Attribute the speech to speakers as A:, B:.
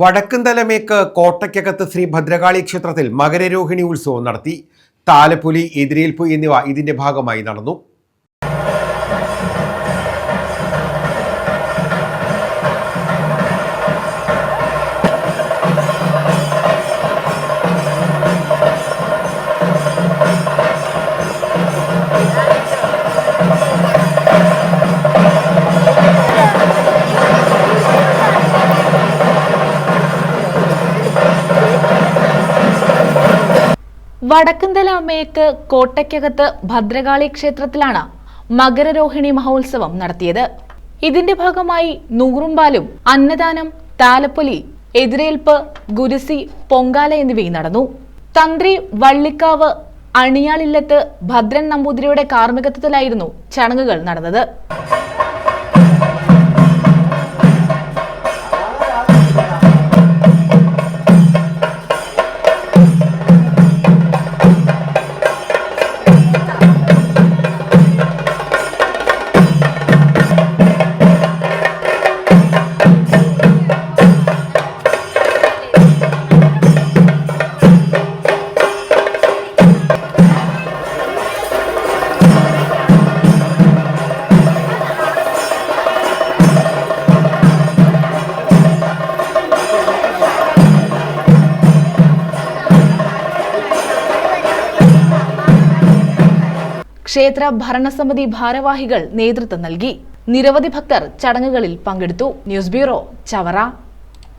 A: വടക്കുംതലമേക്ക് കോട്ടയ്ക്കകത്ത് ശ്രീ ഭദ്രകാളി ക്ഷേത്രത്തിൽ മകരരോഹിണി ഉത്സവം നടത്തി. താലപ്പൊലി, എതിരേൽപ്പ് എന്നിവ ഇതിന്റെ ഭാഗമായി നടന്നു.
B: വടക്കുംതലമേക്ക് കോട്ടയ്ക്കകത്ത് ഭദ്രകാളി ക്ഷേത്രത്തിലാണ് മകരരോഹിണി മഹോത്സവം നടത്തിയത്. ഇതിന്റെ ഭാഗമായി നൂറുംപാലും, അന്നദാനം, താലപ്പൊലി, എതിരേൽപ്പ്, ഗുരുസി, പൊങ്കാല എന്നിവയും നടന്നു. തന്ത്രി വള്ളിക്കാവ് അണിയാളില്ലത്ത് ഭദ്രൻ നമ്പൂതിരിയുടെ കാർമ്മികത്വത്തിലായിരുന്നു ചടങ്ങുകൾ നടന്നത്. ക്ഷേത്ര ഭരണസമിതി ഭാരവാഹികൾ നേതൃത്വം നൽകി. നിരവധി ഭക്തർ ചടങ്ങുകളിൽ പങ്കെടുത്തു. News bureau, Chavara.